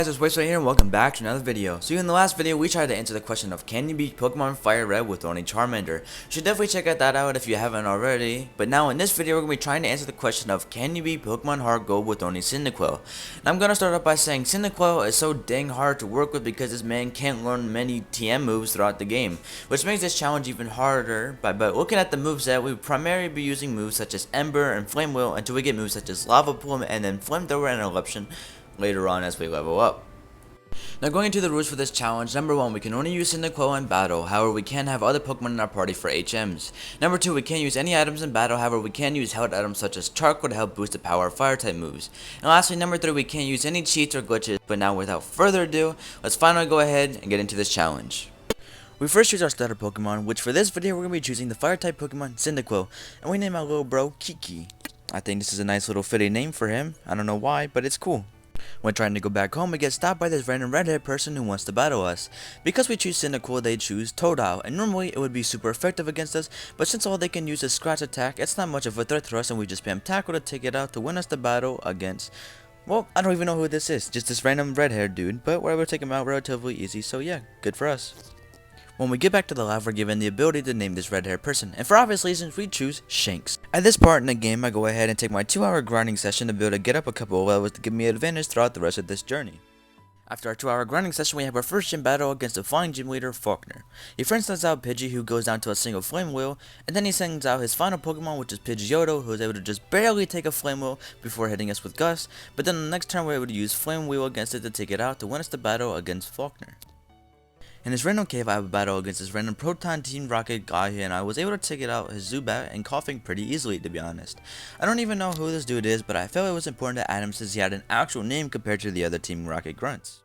Guys, it's Waste right here and welcome back to another video. So in the last video we tried to answer the question of can you beat Pokemon Fire Red with only Charmander. You should definitely check that out if you haven't already. But now in this video we're going to be trying to answer the question of can you beat Pokemon HeartGold with only Cyndaquil. Now I'm going to start off by saying Cyndaquil is so dang hard to work with because this man can't learn many TM moves throughout the game, which makes this challenge even harder. But looking at the moveset, we would primarily be using moves such as Ember and Flame Wheel until we get moves such as Lava Plume and then Flamethrower and Eruption later on as we level up. Now going into the rules for this challenge, number 1, we can only use Cyndaquil in battle, however we can have other Pokemon in our party for HMs. Number 2, we can't use any items in battle, however we can use held items such as Charcoal to help boost the power of fire type moves. And lastly, number 3, we can't use any cheats or glitches. But now without further ado, let's finally go ahead and get into this challenge. We first choose our starter Pokemon, which for this video we're going to be choosing the fire type Pokemon Cyndaquil, and we name our little bro Kiki. I think this is a nice little fitting name for him. I don't know why, but it's cool. When trying to go back home, we get stopped by this random redhead person who wants to battle us. Because we choose Cyndaquil, they choose Totodile, and normally it would be super effective against us, but since all they can use is Scratch Attack, it's not much of a threat to us and we just spam Tackle to take it out to win us the battle against, well, I don't even know who this is, just this random red-haired dude, but we're able to take him out relatively easy, so yeah, good for us. When we get back to the lab, we're given the ability to name this red-haired person, and for obvious reasons, we choose Shanks. At this part in the game, I go ahead and take my 2-hour grinding session to be able to get up a couple of levels to give me advantage throughout the rest of this journey. After our 2-hour grinding session, we have our first gym battle against the flying gym leader, Faulkner. He first sends out Pidgey, who goes down to a single Flame Wheel, and then he sends out his final Pokemon, which is Pidgeotto, who is able to just barely take a Flame Wheel before hitting us with Gust, but then on the next turn we're able to use Flame Wheel against it to take it out to win us the battle against Faulkner. In this random cave, I have a battle against this random Proton Team Rocket guy here, and I was able to take it out his Zubat and Coughing pretty easily, to be honest. I don't even know who this dude is, but I felt it was important to add him since he had an actual name compared to the other Team Rocket grunts.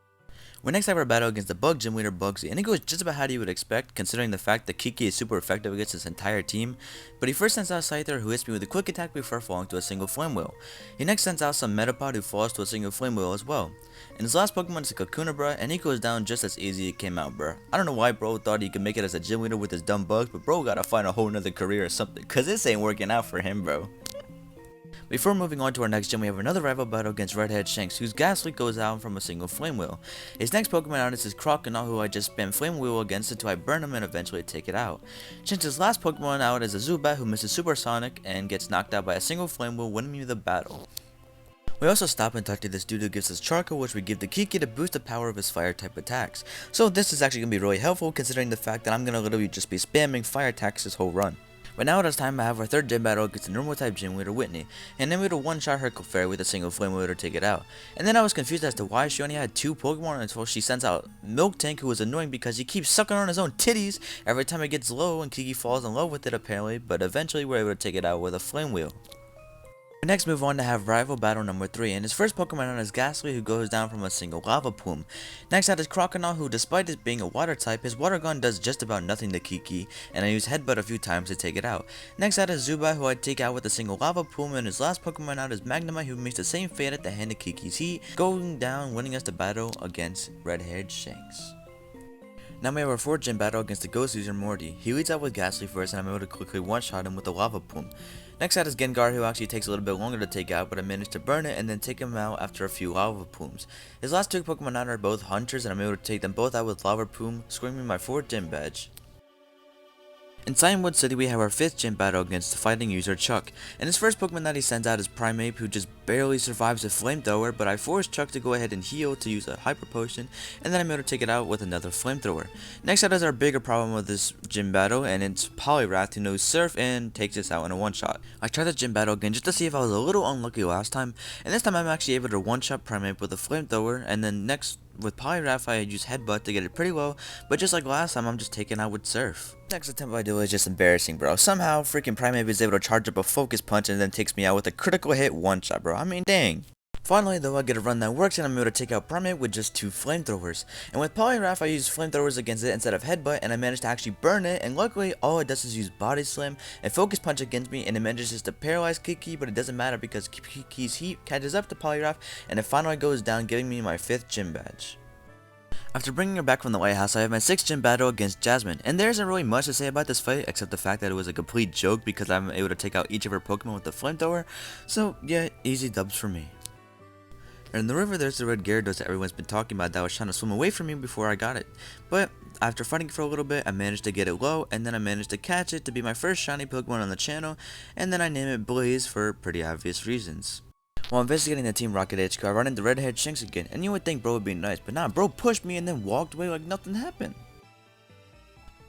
We next have our battle against the Bug Gym Leader Bugsy, and it goes just about how you would expect, considering the fact that Kiki is super effective against his entire team. But he first sends out Scyther, who hits me with a quick attack before falling to a single Flame Wheel. He next sends out some Metapod, who falls to a single Flame Wheel as well. And his last Pokemon is a Kakuna, and he goes down just as easy as it came out, bruh. I don't know why bro thought he could make it as a gym leader with his dumb bugs, but bro gotta find a whole nother career or something, cause this ain't working out for him, bro. Before moving on to our next gym, we have another rival battle against Redhead Shanks, whose Ghastly goes out from a single Flame Wheel. His next Pokemon out is his Crocodile, who I just spam Flame Wheel against until I burn him and eventually take it out. Shanks' last Pokemon out is a Zubat, who misses Supersonic and gets knocked out by a single Flame Wheel, winning me the battle. We also stop and talk to this dude who gives us Charcoal, which we give to Kiki to boost the power of his fire type attacks. So this is actually going to be really helpful considering the fact that I'm going to literally just be spamming fire attacks this whole run. But now it is time to have our third gym battle against the normal type gym leader Whitney, and then we would one-shot her Clefairy with a single Flame Wheel to take it out. And then I was confused as to why she only had 2 Pokemon until she sends out Milk Tank, who was annoying because he keeps sucking on his own titties every time it gets low, and Kiki falls in love with it apparently, but eventually we're able to take it out with a Flame Wheel. We next move on to have rival battle number 3, and his first Pokemon out is Ghastly, who goes down from a single Lava Plume. Next out is Crocodile, who despite it being a water type, his water gun does just about nothing to Kiki, and I use Headbutt a few times to take it out. Next out is Zubat, who I take out with a single Lava Plume, and his last Pokemon out is Magnemite, who makes the same fate at the hand of Kiki's Heat, going down, winning us the battle against Red-Haired Shanks. Now we have our 4th gym battle against the Ghost User Morty. He leads out with Ghastly first, and I'm able to quickly one-shot him with a Lava Plume. Next out is Gengar, who actually takes a little bit longer to take out, but I managed to burn it and then take him out after a few Lava Plumes. His last 2 Pokemon out are both Hunters, and I'm able to take them both out with Lava Plume, scoring me my 4th gym badge. In Cianwood City, we have our 5th gym battle against the fighting user Chuck, and his first Pokemon that he sends out is Primeape, who just barely survives a Flamethrower, but I force Chuck to go ahead and heal to use a Hyper Potion, and then I'm able to take it out with another Flamethrower. Next out is our bigger problem with this gym battle, and it's Poliwrath, who knows Surf and takes us out in a one-shot. I tried the gym battle again just to see if I was a little unlucky last time, and this time I'm actually able to one-shot Primeape with a Flamethrower, and then next with Poliwrath, I use Headbutt to get it pretty low, but just like last time, I'm just taking out with Surf. Next attempt I do is just embarrassing, bro. Somehow, freaking Primeape is able to charge up a Focus Punch and then takes me out with a critical hit one-shot, bro. I mean, dang. Finally, though, I get a run that works, and I'm able to take out Primeape with just 2 Flamethrowers. And with Poliwrath, I use Flamethrowers against it instead of Headbutt, and I managed to actually burn it, and luckily, all it does is use Body Slam and Focus Punch against me, and it manages to paralyze Kiki, but it doesn't matter because Kiki's Heat catches up to Poliwrath, and it finally goes down, giving me my 5th gym badge. After bringing her back from the lighthouse, I have my 6th gym battle against Jasmine, and there isn't really much to say about this fight except the fact that it was a complete joke because I'm able to take out each of her Pokemon with the Flamethrower, so yeah, easy dubs for me. In the river there's the red Gyarados that everyone's been talking about that was trying to swim away from me before I got it. But after fighting for a little bit, I managed to get it low, and then I managed to catch it to be my first shiny Pokemon on the channel, and then I named it Blaze for pretty obvious reasons. While investigating the Team Rocket HQ, I run into Red-Haired Shinx again, and you would think bro would be nice, but nah, bro pushed me and then walked away like nothing happened.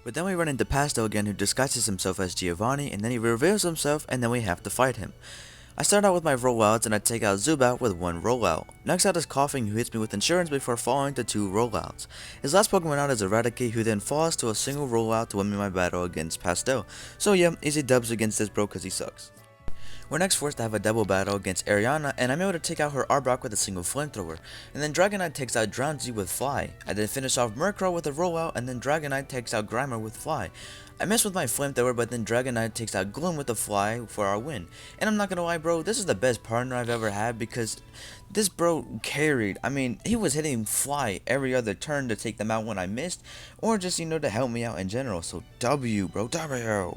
But then we run into Pasto again, who disguises himself as Giovanni, and then he reveals himself, and then we have to fight him. I start out with my rollouts, and I take out Zubat with one rollout. Next out is Coughing, who hits me with Insurance before falling to 2 rollouts. His last Pokemon out is Eradicate, who then falls to a single rollout to win me my battle against Pastel. So yeah, easy dubs against this bro cause he sucks. We're next forced to have a double battle against Ariana, and I'm able to take out her Arbok with a single flamethrower, and then Dragonite takes out Drowsy with Fly. I then finish off Murkrow with a rollout, and then Dragonite takes out Grimer with Fly. I miss with my flamethrower, but then Dragonite takes out Gloom with a Fly for our win. And I'm not gonna lie bro, this is the best partner I've ever had because this bro carried. I mean, he was hitting Fly every other turn to take them out when I missed, or just to help me out in general, so W bro, W.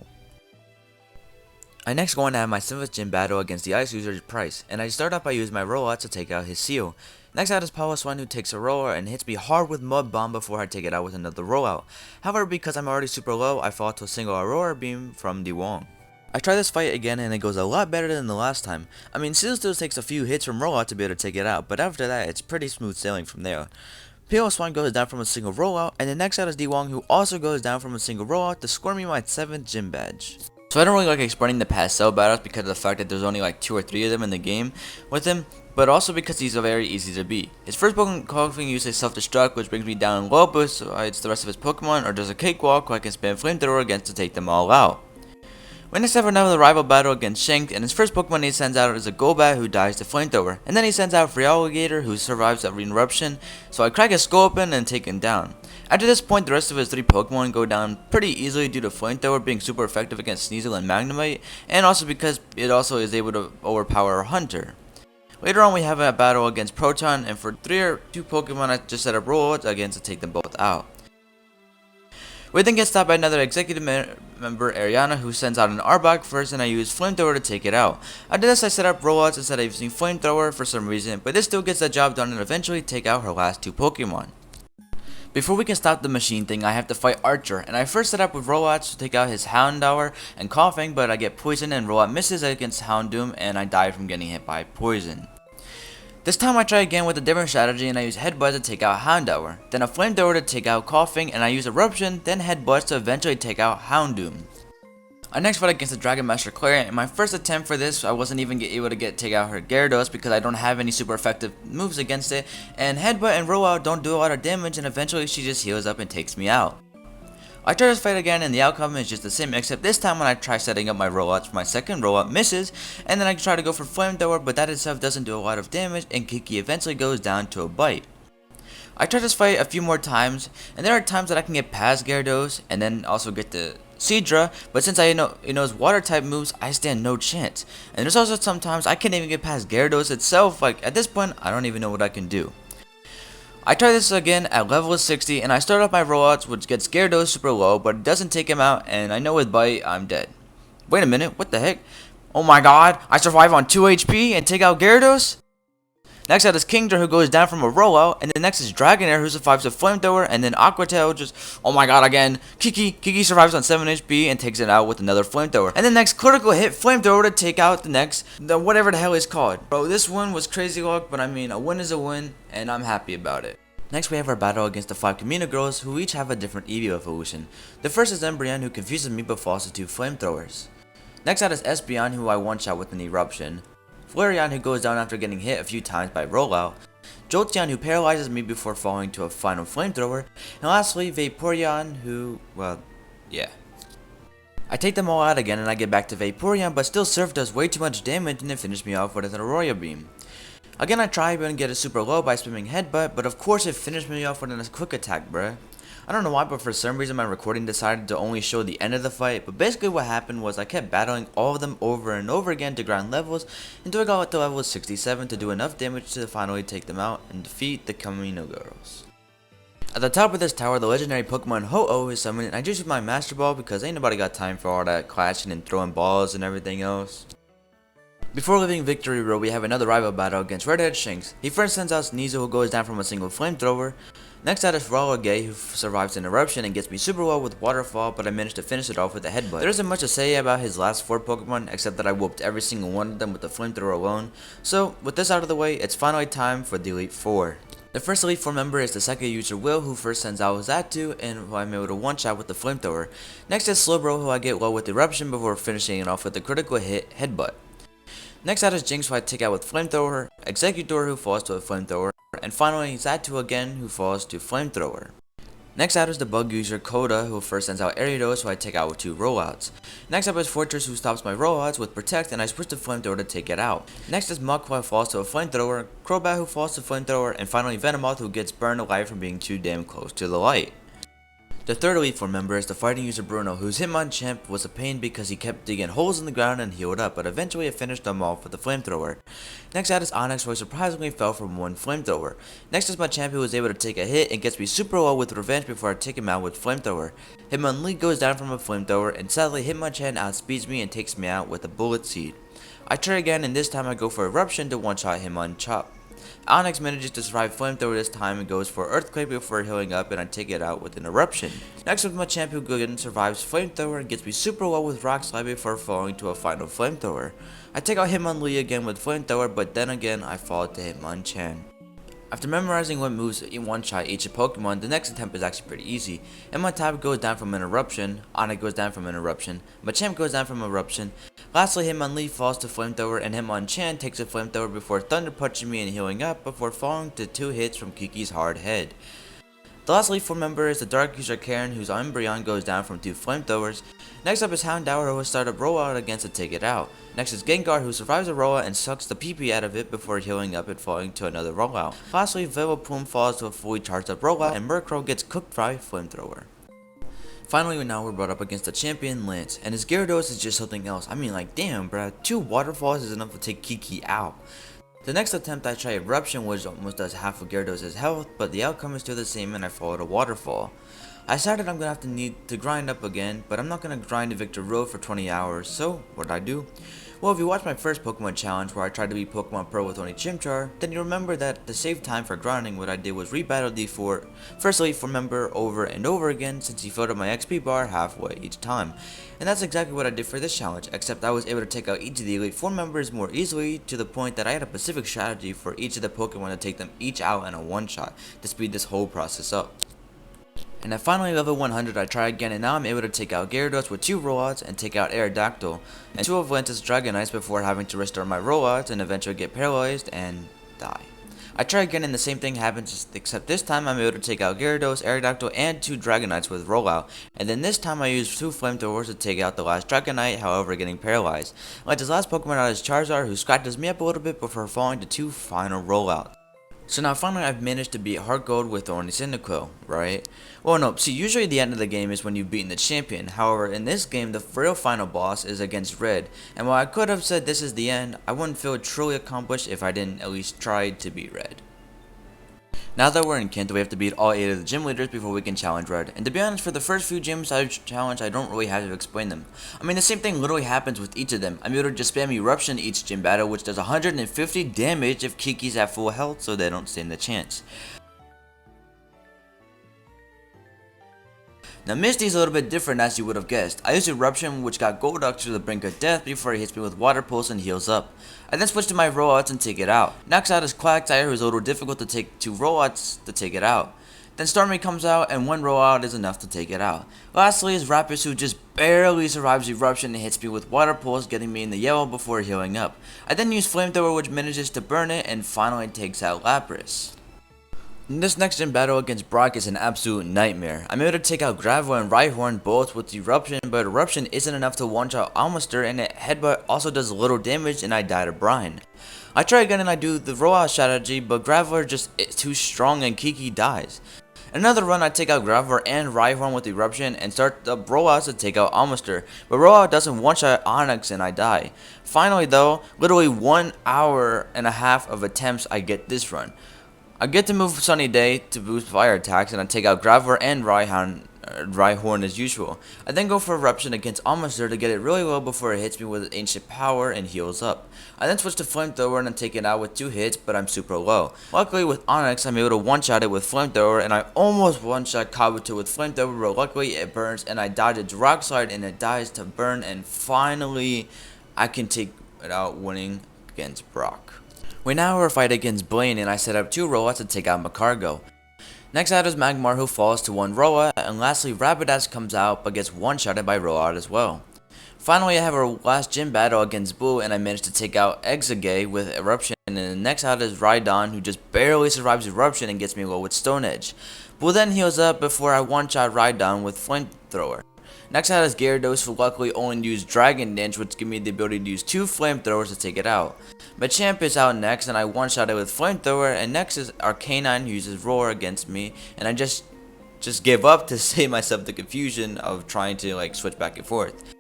I next go on to have my 7th gym battle against the Ice User Price, and I start off by using my rollout to take out his seal. Next out is Swan, who takes a roller and hits me hard with Mud Bomb before I take it out with another rollout. However, because I'm already super low, I fall to a single Aurora Beam from the Wong. I try this fight again and it goes a lot better than the last time. I mean, Seal still takes a few hits from rollout to be able to take it out, but after that it's pretty smooth sailing from there. Swan goes down from a single rollout, and the next out is D-Wong, who also goes down from a single rollout to score me my 7th gym badge. So I don't really like explaining the Pastel battles because of the fact that there's only like 2 or 3 of them in the game with him, but also because he's very easy to beat. His first Pokemon Coughing uses self-destruct, which brings me down low besides the rest of his Pokemon, or does a cakewalk where I can spam Flamethrower against to take them all out. We next have another rival battle against Shank, and his first Pokemon he sends out is a Golbat who dies to Flamethrower, and then he sends out Alligator who survives a Eruption, so I crack his skull open and take him down. After this point, the rest of his 3 Pokemon go down pretty easily due to Flamethrower being super effective against Sneasel and Magnemite, and also because it also is able to overpower Hunter. Later on we have a battle against Proton, and for 3 or 2 Pokemon I just set up rollouts again to take them both out. We then get stopped by another executive member, Ariana, who sends out an Arbok first, and I use Flamethrower to take it out. After this I set up rollouts instead of using Flamethrower for some reason, but this still gets the job done and eventually take out her last 2 Pokemon. Before we can stop the machine thing, I have to fight Archer, and I first set up with rollouts to take out his Houndour and Coughing, but I get poisoned and rollout misses against Houndoom, and I die from getting hit by poison. This time I try again with a different strategy, and I use Headbutt to take out Houndour, then a Flamethrower to take out Coughing, and I use Eruption, then Headbutt to eventually take out Houndoom. I next fight against the Dragon Master Claire, and my first attempt for this, I wasn't even able to take out her Gyarados because I don't have any super effective moves against it, and Headbutt and Rollout don't do a lot of damage, and eventually she just heals up and takes me out. I try this fight again, and the outcome is just the same, except this time when I try setting up my rollouts for my second rollout misses, and then I try to go for Flamethrower, but that itself doesn't do a lot of damage, and Kiki eventually goes down to a bite. I try this fight a few more times, and there are times that I can get past Gyarados, and then also get the Seadra, but since I know it knows water type moves, I stand no chance. And there's also sometimes I can't even get past Gyarados itself. Like at this point, I don't even know what I can do. I try this again at level 60, and I start off my rollouts, which gets Gyarados super low, but it doesn't take him out, and I know with Bite, I'm dead. Wait a minute, what the heck? Oh my god, I survive on 2 HP and take out Gyarados? Next out is Kingdra, who goes down from a rollout, and then next is Dragonair, who survives a Flamethrower, and then Aquatail just, oh my god, again, Kiki survives on 7 HP and takes it out with another Flamethrower. And then next, critical hit Flamethrower to take out the whatever the hell it's called. Bro, this one was crazy luck, but I mean, a win is a win, and I'm happy about it. Next we have our battle against the 5 Camino girls, who each have a different Eevee evolution. The first is Embryon, who confuses me but falls to 2 Flamethrowers. Next out is Espeon, who I one-shot with an Eruption. Flareon, who goes down after getting hit a few times by Rollout, Jolteon, who paralyzes me before falling to a final Flamethrower, and lastly Vaporeon, who, well, yeah. I take them all out again and I get back to Vaporeon, but still Surf does way too much damage and it finishes me off with an Aurora Beam. Again I try and get it super low by spamming Headbutt, but of course it finished me off with a quick attack, bruh. I don't know why, but for some reason my recording decided to only show the end of the fight, but basically what happened was I kept battling all of them over and over again to grind levels until I got to level 67 to do enough damage to finally take them out and defeat the Camino girls. At the top of this tower, the legendary Pokemon Ho-Oh is summoned, and I just use my Master Ball because ain't nobody got time for all that clashing and throwing balls and everything else. Before leaving Victory Road, we have another rival battle against Redhead Shanks. He first sends out Sneasel, who goes down from a single flamethrower. Next out is Gay, who survives an eruption and gets me super well with Waterfall, but I managed to finish it off with a headbutt. There isn't much to say about his last 4 Pokemon, except that I whooped every single one of them with the flamethrower alone. So, with this out of the way, it's finally time for the Elite 4. The first Elite 4 member is the second user Will, who first sends out Zatu, and who I'm able to one-shot with the flamethrower. Next is Slowbro, who I get low with Eruption before finishing it off with a critical hit headbutt. Next out is Jinx, who I take out with Flamethrower, Executor, who falls to a Flamethrower, and finally Zatu again, who falls to Flamethrower. Next out is the bug user Coda, who first sends out Ariados, who I take out with 2 rollouts. Next up is Fortress, who stops my rollouts with Protect, and I switch to Flamethrower to take it out. Next is Muck, who falls to a Flamethrower, Crobat, who falls to Flamethrower, and finally Venomoth, who gets burned alive from being too damn close to the light. The third Elite 4 member is the fighting user Bruno, whose Hitmonchamp was a pain because he kept digging holes in the ground and healed up, but eventually I finished them off with a flamethrower. Next out is Onyx, who surprisingly fell from 1 flamethrower. Next is my champ, who was able to take a hit and gets me super low with Revenge before I take him out with flamethrower. Hitmonlee goes down from a flamethrower, and sadly Hitmonchan outspeeds me and takes me out with a Bullet Seed. I try again, and this time I go for Eruption to one-shot Hitmonchan. Onyx manages to survive Flamethrower this time and goes for Earthquake before healing up, and I take it out with an Eruption. Next up, my champ, who again survives Flamethrower and gets me super low with Rock Slide before falling to a final Flamethrower. I take out Hitmonlee again with Flamethrower, but then again I fall to Hitmonchan. After memorizing what moves one-shot each Pokemon, the next attempt is actually pretty easy. Hitmontop goes down from an Eruption, Onyx goes down from an Eruption, Machamp goes down from an Eruption. Lastly, Hitmonlee falls to Flamethrower, and Hitmonchan takes a Flamethrower before Thunder punching me and healing up before falling to 2 hits from Kiki's hard head. The last Elite 4 member is the Dark user Karen, whose Umbreon goes down from 2 flamethrowers. Next up is Houndour, who will start a rollout against to take it out. Next is Gengar, who survives a rollout and sucks the PP out of it before healing up and falling to another rollout. Lastly, Vileplume falls to a fully charged up rollout, and Murkrow gets cooked by flamethrower. Finally, now we're brought up against the champion Lance, and his Gyarados is just something else. I mean, like, damn, bruh, 2 waterfalls is enough to take Kiki out. The next attempt I try Eruption, which almost does half of Gyarados' health, but the outcome is still the same and I fall to Waterfall. I decided I'm gonna have to need to grind up again, but I'm not gonna grind to Victor Road for 20 hours, so what did I do? Well, if you watched my first Pokemon challenge where I tried to beat Pokemon Pro with only Chimchar, then you remember that to save time for grinding, what I did was rebattle the first Elite 4 member over and over again since he filled up my XP bar halfway each time. And that's exactly what I did for this challenge, except I was able to take out each of the Elite 4 members more easily to the point that I had a specific strategy for each of the Pokemon to take them each out in a one-shot to speed this whole process up. And at finally level 100, I try again, and now I'm able to take out Gyarados with 2 rollouts and take out Aerodactyl and 2 of Lantis Dragonites before having to restore my rollouts and eventually get paralyzed and die. I try again and the same thing happens, except this time I'm able to take out Gyarados, Aerodactyl, and 2 Dragonites with rollout, and then this time I use 2 flamethrowers to take out the last Dragonite, however getting paralyzed. Like this last Pokemon out is Charizard, who scratches me up a little bit before falling to 2 final rollouts. So now finally I've managed to beat HeartGold with only Cyndaquil, right? Well no, see usually the end of the game is when you've beaten the champion, however in this game the real final boss is against Red, and while I could have said this is the end, I wouldn't feel truly accomplished if I didn't at least try to beat Red. Now that we're in Kanto, we have to beat all 8 of the gym leaders before we can challenge Red. And to be honest, for the first few gyms I challenge, I don't really have to explain them. I mean, the same thing literally happens with each of them. I'm able to just spam Eruption each gym battle, which does 150 damage if Kiki's at full health, so they don't stand a chance. Now Misty's a little bit different as you would have guessed. I used Eruption, which got Golduck to the brink of death before he hits me with Water Pulse and heals up. I then switch to my rollouts and take it out. Next out is Quagsire, who is a little difficult to take 2 rollouts to take it out. Then Stormy comes out and 1 rollout is enough to take it out. Lastly is Rapus, who just barely survives Eruption and hits me with Water Pulse, getting me in the yellow before healing up. I then use Flamethrower, which manages to burn it and finally takes out Lapras. This next gym battle against Brock is an absolute nightmare. I'm able to take out Graveler and Rhyhorn both with Eruption, but Eruption isn't enough to one-shot Almaster, and Headbutt also does little damage and I die to Brian. I try again and I do the rollout strategy, but Graveler just is too strong and Kiki dies. Another run I take out Graveler and Rhyhorn with Eruption and start the rollouts to take out Almaster, but rollout doesn't one-shot Onyx and I die. Finally though, literally 1 hour and a half of attempts I get this run. I get to move Sunny Day to boost fire attacks, and I take out Graveler and Rhyhorn as usual. I then go for Eruption against Almoster to get it really low before it hits me with Ancient Power and heals up. I then switch to Flamethrower and take it out with 2 hits, but I'm super low. Luckily with Onyx, I'm able to one-shot it with Flamethrower, and I almost one-shot Kabuto with Flamethrower, but luckily it burns and I dodge its Rock Slide and it dies to burn, and finally I can take it out winning against Brock. We now have a fight against Blaine, and I set up 2 rollouts to take out Macargo. Next out is Magmar, who falls to 1 rollout, and lastly Rapidash comes out but gets one-shotted by rollout as well. Finally, I have our last gym battle against Blue, and I managed to take out Exegay with Eruption, and the next out is Rhydon, who just barely survives Eruption and gets me low with Stone Edge. Blue then heals up before I one-shot Rhydon with Flamethrower. Next out is Gyarados, who luckily only used Dragon Dance, which gave me the ability to use 2 Flamethrowers to take it out. Machamp is out next, and I one-shot it with Flamethrower, and next is Arcanine, who uses Roar against me, and I just give up to save myself the confusion of trying to switch back and forth.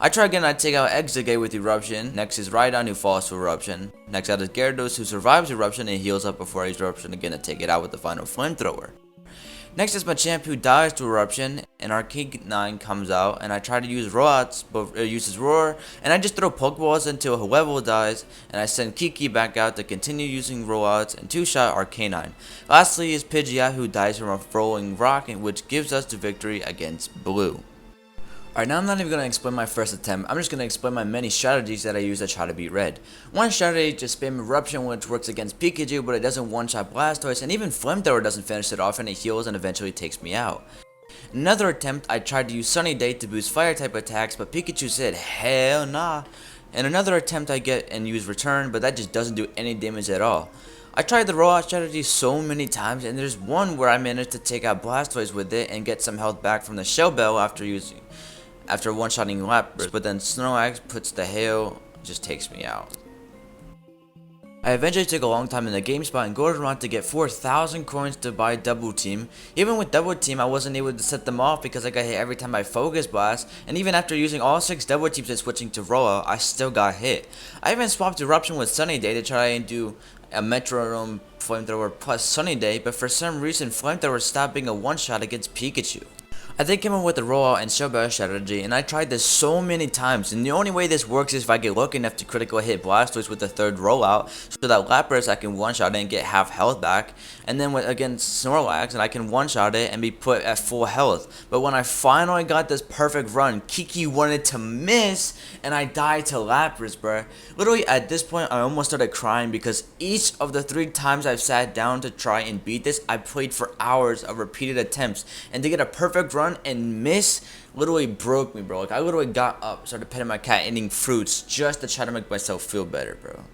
I try again, I take out Exegay with Eruption. Next is Rhydon, who falls to Eruption. Next out is Gyarados, who survives Eruption and heals up before I use Eruption again to take it out with the final Flamethrower. Next is Machamp, who dies to Eruption, and Arcanine comes out, and I try to use Rollouts, but it uses Roar, and I just throw Pokeballs until whoever dies, and I send Kiki back out to continue using Rollouts and 2-shot Arcanine. Lastly is Pidgeot, who dies from a rolling rock, which gives us the victory against Blue. Alright, now I'm not even going to explain my first attempt, I'm just going to explain my many strategies that I use to try to beat Red. One strategy, just spam Eruption, which works against Pikachu, but it doesn't one-shot Blastoise, and even Flamethrower doesn't finish it off, and it heals and eventually takes me out. Another attempt, I tried to use Sunny Day to boost fire type attacks, but Pikachu said hell nah. And another attempt I get and use Return, but that just doesn't do any damage at all. I tried the rollout strategy so many times, and there's one where I managed to take out Blastoise with it and get some health back from the Shell Bell after one-shotting Lapras, but then Snorlax puts the hail, just takes me out. I eventually took a long time in the game spot and Golden Rod to get 4,000 coins to buy Double Team. Even with Double Team, I wasn't able to set them off because I got hit every time I Focus Blast, and even after using all 6 Double Teams and switching to Rollout, I still got hit. I even swapped Eruption with Sunny Day to try and do a Metronome Flamethrower plus Sunny Day, but for some reason Flamethrower stopped being a one-shot against Pikachu. I then came up with the rollout and Shell Bell strategy, and I tried this so many times, and the only way this works is if I get lucky enough to critical hit Blastoise with the 3rd rollout, so that Lapras I can one-shot it and get half health back, and then against Snorlax, and I can one-shot it and be put at full health. But when I finally got this perfect run, Kiki wanted to miss, and I died to Lapras, bruh. Literally at this point I almost started crying because each of the 3 times I've sat down to try and beat this, I played for hours of repeated attempts, and to get a perfect run and miss literally broke me, bro. Like I literally got up, started petting my cat, eating fruits just to try to make myself feel better, bro.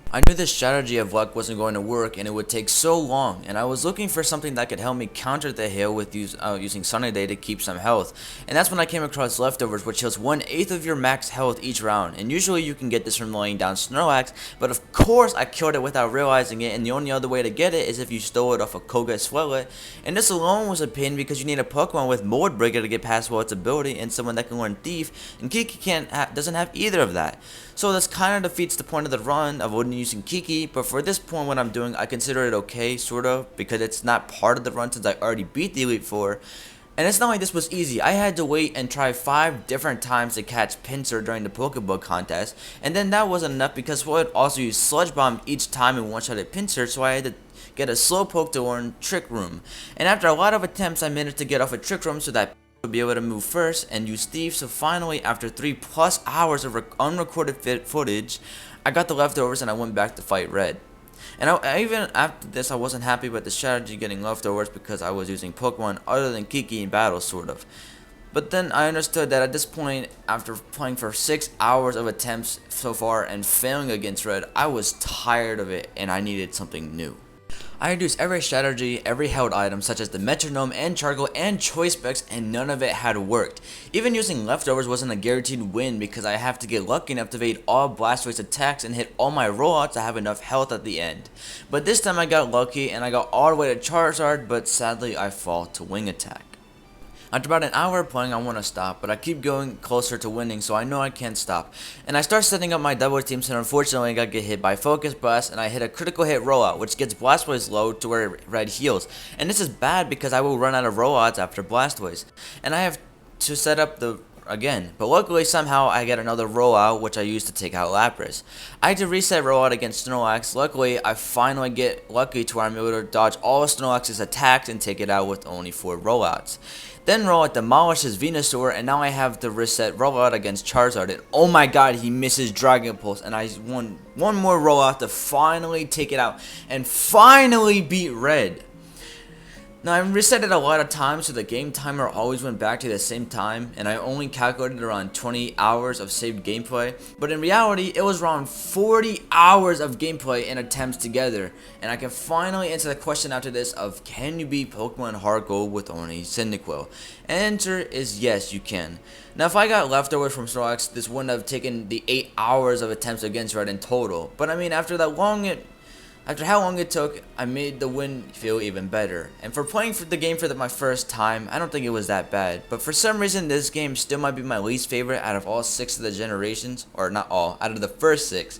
I knew this strategy of luck wasn't going to work and it would take so long, and I was looking for something that could help me counter the hail with using Sunny Day to keep some health, and that's when I came across Leftovers, which heals 1/8 of your max health each round, and usually you can get this from laying down Snorlax, but of course I killed it without realizing it, and the only other way to get it is if you stole it off a Koga Swellet, and this alone was a pain because you need a Pokemon with Mold Breaker to get past its ability and someone that can learn Thief, and Kiki doesn't have either of that. So this kind of defeats the point of the run of only using Kiki, but for this point what I'm doing, I consider it okay, sort of, because it's not part of the run since I already beat the Elite Four. And it's not like this was easy. I had to wait and try 5 different times to catch Pinsir during the Pokeball contest, and then that wasn't enough because Floyd also used Sludge Bomb each time and one-shotted Pinsir, so I had to get a Slowpoke to learn Trick Room. And after a lot of attempts, I managed to get off a Trick Room so that would be able to move first and use Thief, so finally after 3+ hours of unrecorded footage, I got the Leftovers and I went back to fight Red. And I even after this I wasn't happy with the strategy getting Leftovers because I was using Pokemon other than Kiki in battle, sort of. But then I understood that at this point, after playing for 6 hours of attempts so far and failing against Red, I was tired of it and I needed something new. I introduced every strategy, every held item such as the Metronome and CHARGO and Choice Specs, and none of it had worked. Even using Leftovers wasn't a guaranteed win because I have to get lucky enough to evade all Blastoise attacks and hit all my rollouts to have enough health at the end. But this time I got lucky and I got all the way to Charizard, but sadly I fall to Wing Attack. After about an hour of playing, I want to stop, but I keep going closer to winning, so I know I can't stop. And I start setting up my double teams, and unfortunately I got get hit by Focus Blast, and I hit a critical hit rollout, which gets Blastoise low to where Red heals. And this is bad because I will run out of rollouts after Blastoise. And I have to set up the again, but luckily somehow I get another rollout, which I use to take out Lapras. I had to reset rollout against Snorlax. Luckily, I finally get lucky to where I'm able to dodge all of Snorlax's attacks and take it out with only 4 rollouts. Then rollout demolishes Venusaur, and now I have to reset rollout against Charizard. And oh my god, he misses Dragon Pulse, and I won one more rollout to finally take it out and finally beat Red. Now, I reset it a lot of times, so the game timer always went back to the same time, and I only calculated around 20 hours of saved gameplay, but in reality, it was around 40 hours of gameplay and attempts together, and I can finally answer the question after this of, can you beat Pokemon HeartGold with only Cyndaquil? Answer is yes, you can. Now, if I got leftovers from Snorlax, this wouldn't have taken the 8 hours of attempts against Red in total, but I mean, after how long it took, I made the win feel even better. And for playing the game for my first time, I don't think it was that bad. But for some reason, this game still might be my least favorite out of all 6 of the generations. Or not all, out of the first 6.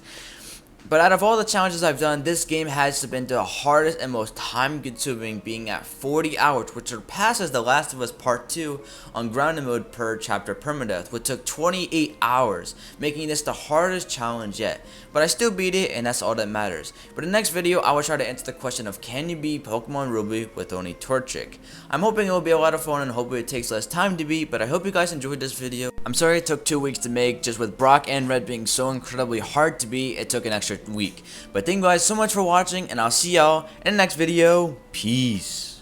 But out of all the challenges I've done, this game has been the hardest and most time consuming, being at 40 hours, which surpasses The Last of Us Part 2 on grounded mode per chapter permadeath, which took 28 hours, making this the hardest challenge yet. But I still beat it, and that's all that matters. But in the next video, I will try to answer the question of, can you beat Pokemon Ruby with only Torchic? I'm hoping it will be a lot of fun, and hopefully it takes less time to beat, but I hope you guys enjoyed this video. I'm sorry it took 2 weeks to make, just with Brock and Red being so incredibly hard to beat, it took an extra week. But thank you guys so much for watching, and I'll see y'all in the next video. Peace.